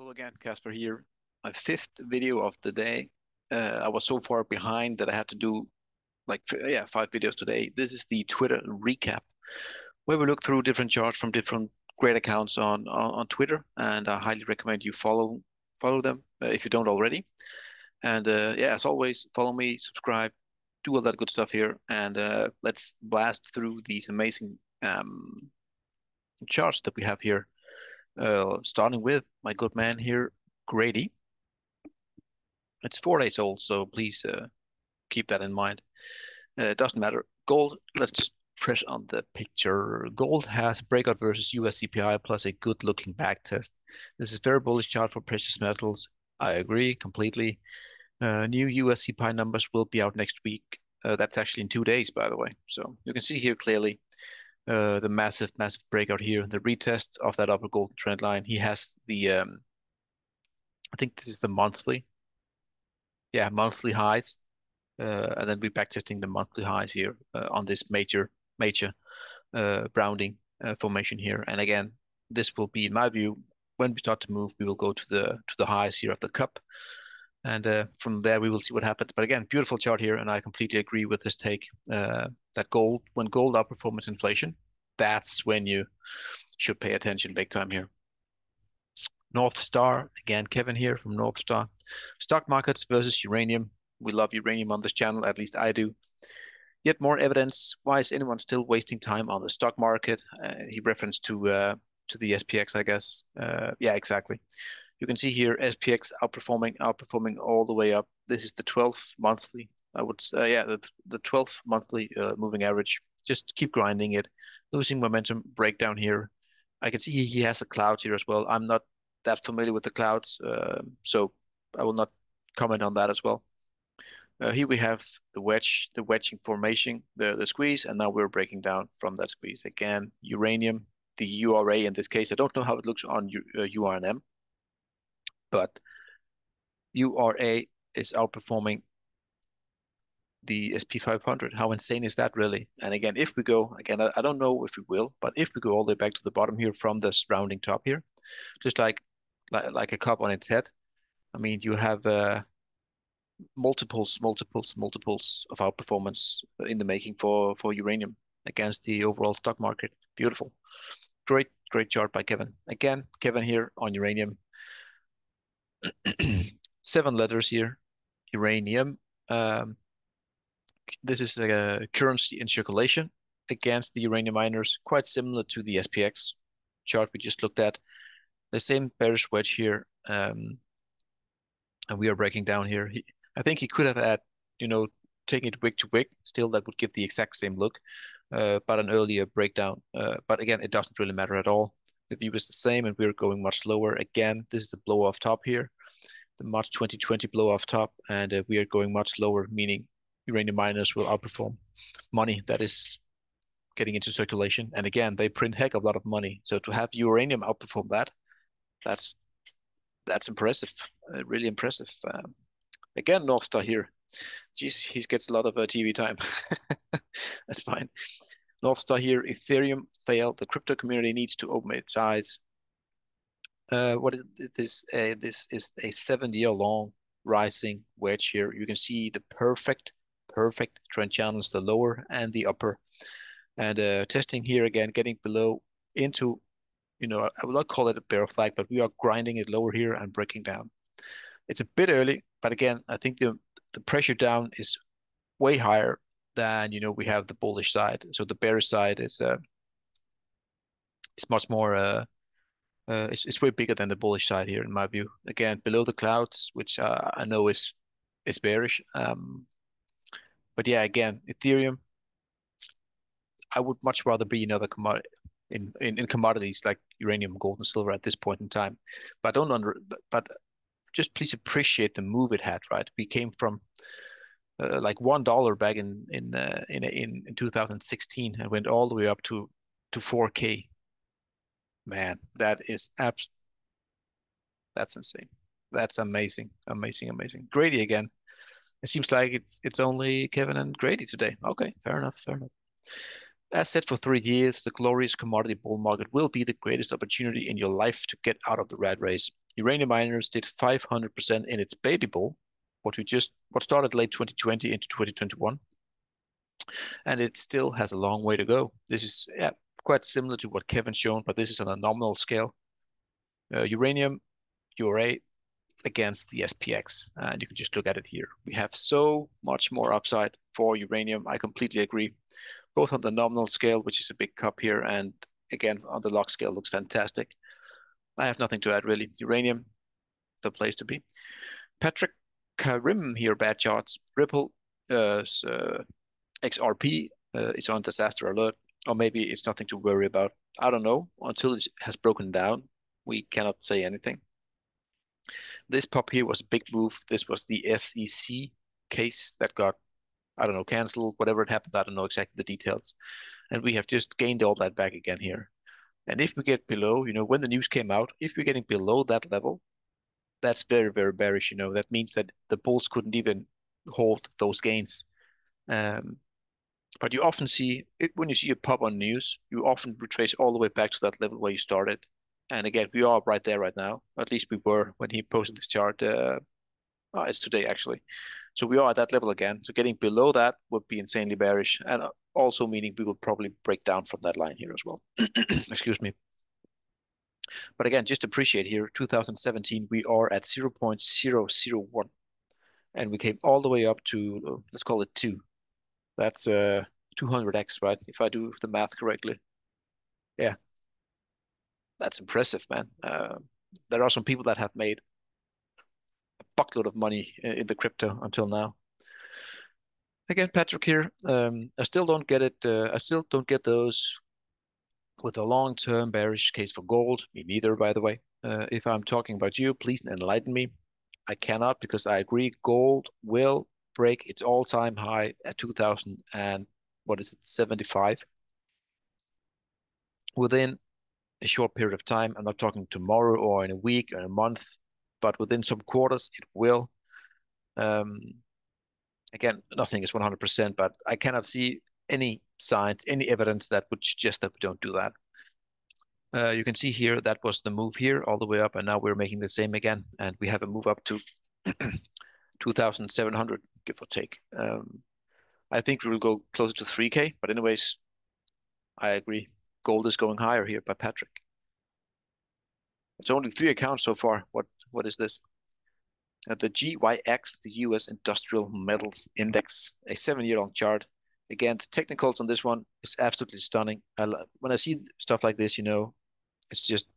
Hello again, Casper here. My fifth video of the day. I was so far behind that I had to do like 5 videos today. This is the Twitter recap, where we look through different charts from different great accounts on Twitter, and I highly recommend you follow them if you don't already. And yeah, as always, follow me, subscribe, do all that good stuff here, and let's blast through these amazing charts that we have here. Starting with my good man here, Grady. It's 4 days old, so please keep that in mind. It doesn't matter. Gold, let's just press on the picture. Gold has breakout versus US CPI plus a good looking back test. This is very bullish chart for precious metals. I agree completely. New US CPI numbers will be out next week. That's actually in 2 days, by the way. So you can see here clearly the massive breakout here, the retest of that upper golden trend line. He has the, I think this is the monthly, yeah, monthly highs. And then we're backtesting the monthly highs here on this major rounding formation here. And again, this will be, in my view, when we start to move, we will go to the highs here of the cup, and from there we will see what happens. But again, beautiful chart here, and I completely agree with this take that when gold outperforms inflation, that's when you should pay attention big time here. North Star, again, Kevin here from North Star. Stock markets versus uranium. We love uranium on this channel, at least I do. Yet more evidence. Why is anyone still wasting time on the stock market? He referenced to the SPX, I guess. Yeah, exactly. You can see here SPX outperforming all the way up. This is the 12th monthly. I would say, yeah, the 12th monthly moving average. Just keep grinding it, losing momentum, breakdown here. I can see he has a cloud here as well. I'm not that familiar with the clouds, so I will not comment on that as well. Here we have the wedging formation, the squeeze, and now we're breaking down from that squeeze. Again, uranium, the URA in this case. I don't know how it looks on URNM, but URA is outperforming the SP 500. How insane is that really? And again, if we go, again, I don't know if we will, but if we go all the way back to the bottom here from this rounding top here, just like a cup on its head, I mean, you have multiples of outperformance in the making for uranium against the overall stock market. Beautiful. Great chart by Kevin. Again, Kevin here on uranium. 7 letters here. Uranium. Um, this is a currency in circulation against the uranium miners, quite similar to the SPX chart we just looked at. The same bearish wedge here. And we are breaking down here. I think he could have had, taking it wick to wick. Still, that would give the exact same look, but an earlier breakdown. But again, it doesn't really matter at all. The view is the same, and we're going much lower. Again, this is the blow off top here, the March 2020 blow off top, and we are going much lower, meaning uranium miners will outperform money that is getting into circulation. And again, they print heck of a lot of money. So to have uranium outperform that, that's that's impressive, really impressive. Again, North Star here. Jeez, he gets a lot of TV time. That's fine. North Star here. Ethereum failed. The crypto community needs to open its eyes. What is this? This is a 7-year long rising wedge here. You can see the perfect trend channels, the lower and the upper, and testing here again, getting below into, I will not call it a bear flag, but we are grinding it lower here and breaking down. It's a bit early, but again, I think the pressure down is way higher than we have the bullish side. So the bearish side is much more it's way bigger than the bullish side here in my view. Again, below the clouds, which I know is bearish. But yeah, again, Ethereum, I would much rather be another commodity in commodities like uranium, gold, and silver at this point in time. But don't under but just please appreciate the move it had, right? We came from like $1 back in 2016 and went all the way up to 4K. Man, that's insane. That's amazing, amazing. Grady again. It seems like it's only Kevin and Grady today. Okay, fair enough. As said for 3 years, the glorious commodity bull market will be the greatest opportunity in your life to get out of the rat race. Uranium miners did 500% in its baby bull, what started late 2020 into 2021, and it still has a long way to go. This is quite similar to what Kevin's shown, but this is on a nominal scale. Uranium, URA against the SPX, and you can just look at it here. We have so much more upside for uranium. I completely agree, both on the nominal scale, which is a big cup here, and again on the log scale looks fantastic. I have nothing to add really. Uranium, the place to be. Patrick Karim here, bad charts. Ripple, XRP is on disaster alert, or maybe it's nothing to worry about. I don't know. Until it has broken down, we cannot say anything. This pop here was a big move. This was the SEC case that got, I don't know, canceled, whatever it happened. I don't know exactly the details. And we have just gained all that back again here. And if we get below, when the news came out, if we're getting below that level, that's very, very bearish. That means that the bulls couldn't even hold those gains. But you often see it when you see a pop on news, you often retrace all the way back to that level where you started. And again, we are right there right now. At least we were when he posted this chart. It's today actually. So we are at that level again. So getting below that would be insanely bearish, and also meaning we will probably break down from that line here as well. Excuse me. But again, just appreciate here, 2017, we are at 0.001, and we came all the way up to, let's call it 2. That's 200x, right? If I do the math correctly. Yeah, that's impressive, man. There are some people that have made a buckload of money in the crypto until now. Again, Patrick here. I still don't get it. I still don't get those with a long-term bearish case for gold. Me neither, by the way. If I'm talking about you, please enlighten me. I cannot, because I agree gold will break its all-time high at 2000 and what is it, 75 within a short period of time. I'm not talking tomorrow or in a week or a month, but within some quarters it will. Again, nothing is 100%, but I cannot see any signs, any evidence that would suggest that we don't do that. You can see here that was the move here all the way up, and now we're making the same again, and we have a move up to 2,700, give or take. I think we will go closer to 3K, but anyways, I agree. Gold is going higher here by Patrick. It's only 3 accounts so far. What is this? The GYX, the US Industrial Metals Index, a 7-year long chart. Again, the technicals on this one is absolutely stunning. When I see stuff like this, it's just,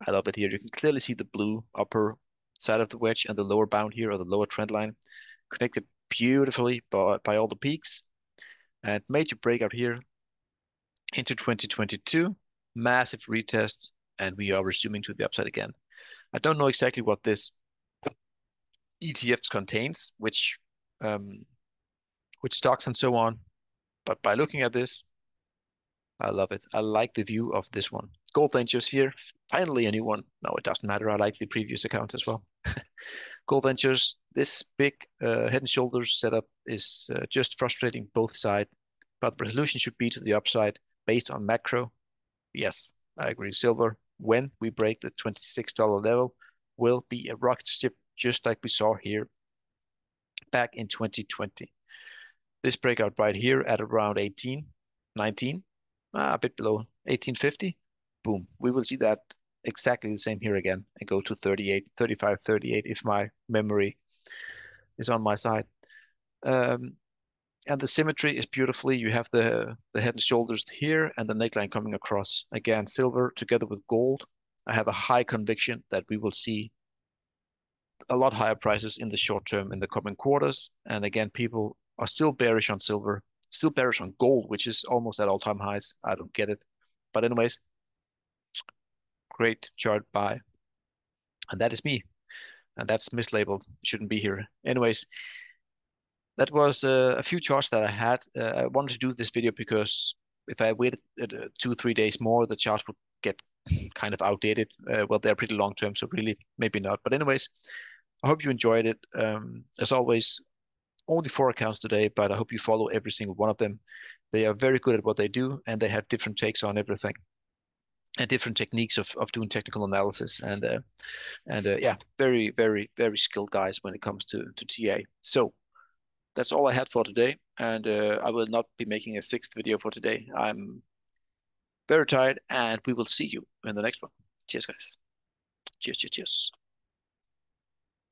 I love it here. You can clearly see the blue upper side of the wedge and the lower bound here, or the lower trend line, connected beautifully by all the peaks. And major breakout here into 2022, massive retest, and we are resuming to the upside again. I don't know exactly what this ETFs contains, which stocks and so on, but by looking at this, I love it. I like the view of this one. Gold Ventures here, finally a new one. No, it doesn't matter. I like the previous account as well. Gold Ventures, this big head and shoulders setup is just frustrating both sides, but the resolution should be to the upside based on macro. Yes, I agree. Silver, when we break the $26 level, will be a rocket ship, just like we saw here back in 2020. This breakout right here at around 18, 19, a bit below 1850, boom. We will see that exactly the same here again and go to 38, 35, 38 if my memory is on my side. And the symmetry is beautifully. You have the head and shoulders here and the neckline coming across. Again, silver together with gold. I have a high conviction that we will see a lot higher prices in the short term in the coming quarters. And again, people are still bearish on silver, still bearish on gold, which is almost at all-time highs. I don't get it. But anyways, great chart buy. And that is me. And that's mislabeled. Shouldn't be here. Anyways, that was a few charts that I had. I wanted to do this video because if I waited 2-3 days more, the charts would get kind of outdated. Well, they're pretty long term, so really maybe not. But anyways, I hope you enjoyed it. As always, only 4 accounts today, but I hope you follow every single one of them. They are very good at what they do, and they have different takes on everything. and different techniques of doing technical analysis. And yeah, very, very, very skilled guys when it comes to TA. So that's all I had for today, and I will not be making a sixth video for today. I'm very tired, and we will see you in the next one. Cheers, guys. Cheers, cheers, cheers.